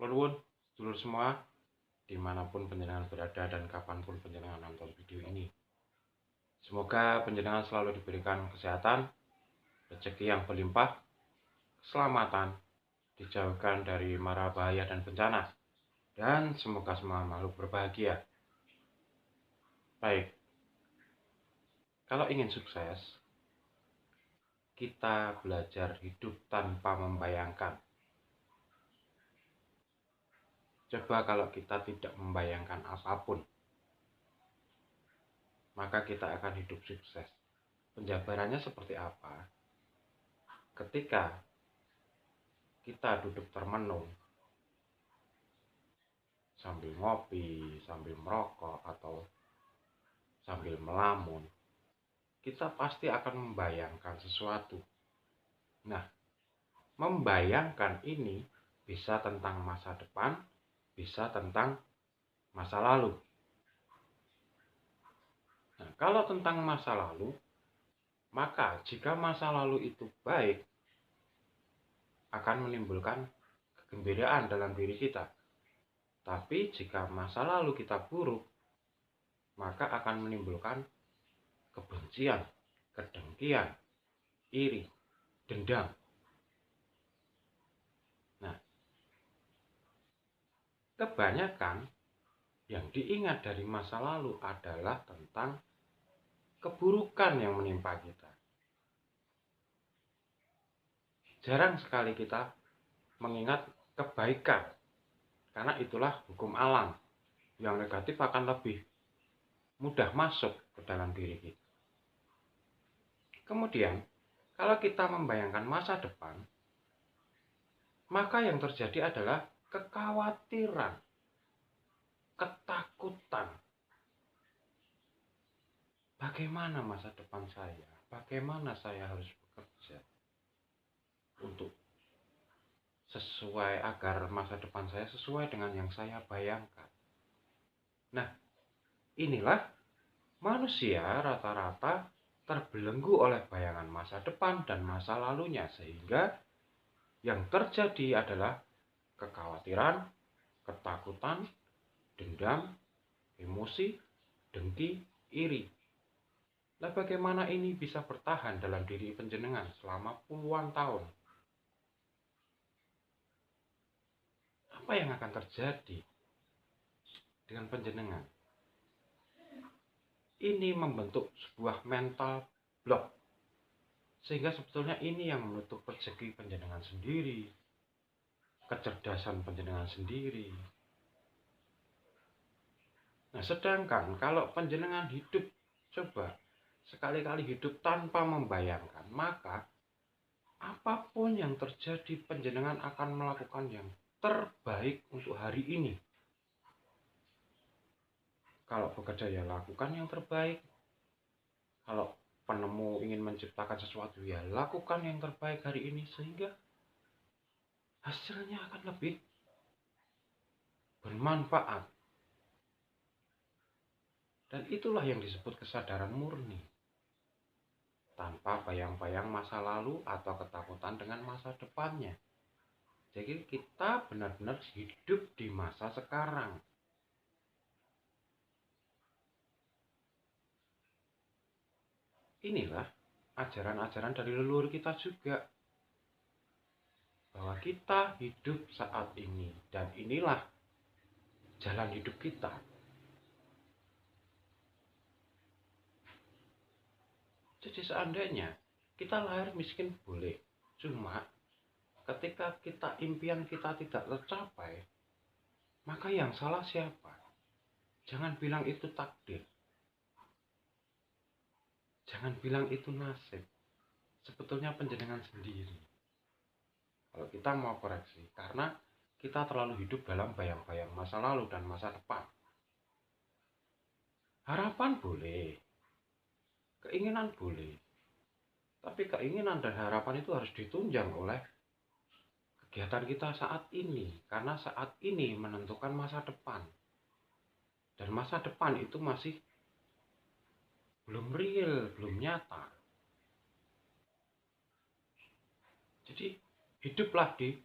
Nuwun sedulur semua, dimanapun panjenengan berada dan kapanpun panjenengan nonton video ini. Semoga panjenengan selalu diberikan kesehatan, rezeki yang berlimpah, keselamatan, dijauhkan dari mara bahaya dan bencana, dan semoga semua makhluk berbahagia. Baik, kalau ingin sukses, kita belajar hidup tanpa membayangkan. Coba kalau kita tidak membayangkan apapun, maka kita akan hidup sukses. Penjabarannya seperti apa? Ketika kita duduk termenung, sambil ngopi, sambil merokok, atau sambil melamun, kita pasti akan membayangkan sesuatu. Nah, membayangkan ini bisa tentang masa depan, bisa tentang masa lalu. Nah, kalau tentang masa lalu, maka jika masa lalu itu baik, akan menimbulkan kegembiraan dalam diri kita. Tapi jika masa lalu kita buruk, maka akan menimbulkan kebencian, kedengkian, iri, dendam. Nah, kebanyakan yang diingat dari masa lalu adalah tentang keburukan yang menimpa kita. Jarang sekali kita mengingat kebaikan, karena itulah hukum alam. Yang negatif akan lebih mudah masuk ke dalam diri kita. Kemudian, kalau kita membayangkan masa depan, maka yang terjadi adalah kekhawatiran, ketakutan. Bagaimana masa depan saya? Bagaimana saya harus bekerja untuk sesuai agar masa depan saya sesuai dengan yang saya bayangkan. Nah, inilah manusia rata-rata terbelenggu oleh bayangan masa depan dan masa lalunya, sehingga yang terjadi adalah kekhawatiran, ketakutan, dendam, emosi, dengki, iri. Nah, bagaimana ini bisa bertahan dalam diri panjenengan selama puluhan tahun? Apa yang akan terjadi dengan panjenengan? Ini membentuk sebuah mental block, sehingga sebetulnya ini yang menutup rezeki panjenengan sendiri, kecerdasan panjenengan sendiri. Nah, sedangkan kalau panjenengan hidup, coba sekali-kali hidup tanpa membayangkan, maka apapun yang terjadi, panjenengan akan melakukan yang terbaik untuk hari ini. Kalau bekerja, ya lakukan yang terbaik. Kalau penemu ingin menciptakan sesuatu, ya lakukan yang terbaik hari ini, sehingga hasilnya akan lebih bermanfaat. Dan itulah yang disebut kesadaran murni, tanpa bayang-bayang masa lalu atau ketakutan dengan masa depannya. Jadi kita benar-benar hidup di masa sekarang. Inilah ajaran-ajaran dari leluhur kita juga, bahwa kita hidup saat ini, dan inilah jalan hidup kita. Jadi seandainya kita lahir miskin boleh, cuma ketika impian kita tidak tercapai, maka yang salah siapa? Jangan bilang itu takdir, jangan bilang itu nasib. Sebetulnya panjenengan sendiri. Kalau kita mau koreksi, karena kita terlalu hidup dalam bayang-bayang masa lalu dan masa depan. Harapan boleh, keinginan boleh, tapi keinginan dan harapan itu harus ditunjang oleh kegiatan kita saat ini, karena saat ini menentukan masa depan. Dan masa depan itu masih belum real, belum nyata. Jadi hiduplah di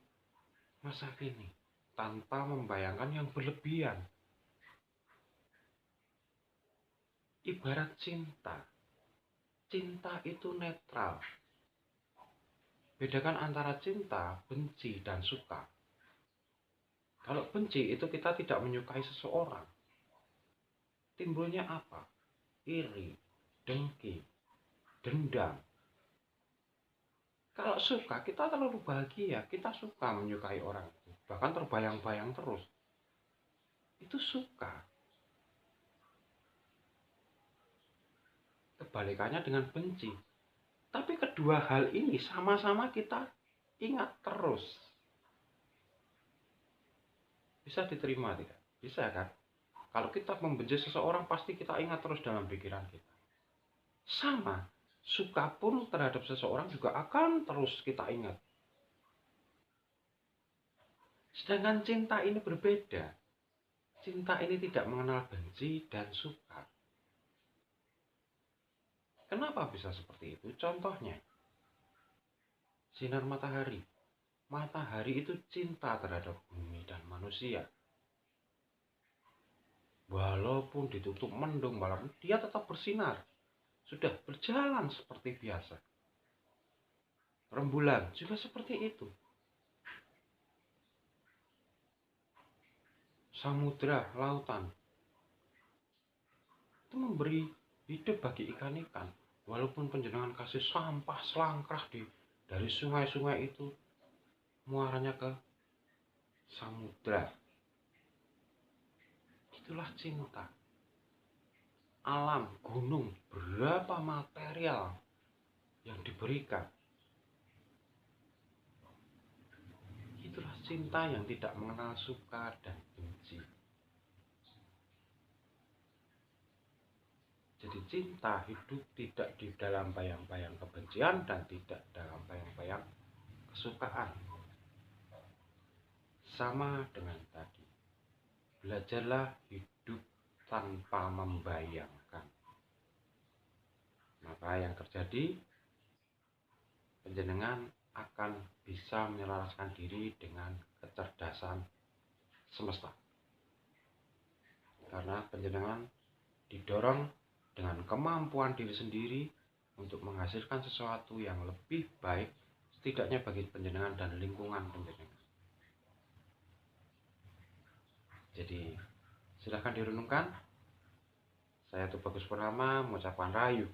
masa kini, tanpa membayangkan yang berlebihan. Ibarat cinta. Cinta itu netral. Bedakan antara cinta, benci, dan suka. Kalau benci itu kita tidak menyukai seseorang. Timbulnya apa? Iri, dengki, dendam. Kalau suka, kita terlalu bahagia. Kita suka menyukai orang itu. Bahkan terbayang-bayang terus. Itu suka. Kebalikannya dengan benci. Tapi kedua hal ini sama-sama kita ingat terus. Bisa diterima tidak? Bisa kan? Kalau kita membenci seseorang pasti kita ingat terus dalam pikiran kita. Sama, suka pun terhadap seseorang juga akan terus kita ingat. Sedangkan cinta ini berbeda. Cinta ini tidak mengenal benci dan suka. Kenapa bisa seperti itu? Contohnya, sinar matahari. Matahari itu cinta terhadap bumi dan manusia. Walaupun ditutup mendung malam, dia tetap bersinar. Sudah berjalan seperti biasa. Rembulan juga seperti itu. Samudra, lautan, itu memberi hidup bagi ikan-ikan. Walaupun panjenengan kasih sampah selangkrah dari sungai-sungai itu, muaranya ke samudra. Itulah cinta. Alam, gunung, berapa material yang diberikan. Itulah cinta yang tidak mengenal suka dan benci. Jadi cinta hidup tidak di dalam bayang-bayang kebencian dan tidak dalam bayang-bayang kesukaan. Sama dengan tadi. Belajarlah hidup tanpa membayangkan. Maka yang terjadi, panjenengan akan bisa menyelaraskan diri dengan kecerdasan semesta. Karena panjenengan didorong dengan kemampuan diri sendiri untuk menghasilkan sesuatu yang lebih baik, setidaknya bagi panjenengan dan lingkungan panjenengan. Jadi, silahkan direnungkan. Saya Tubagus Purnama mengucapkan rahayu.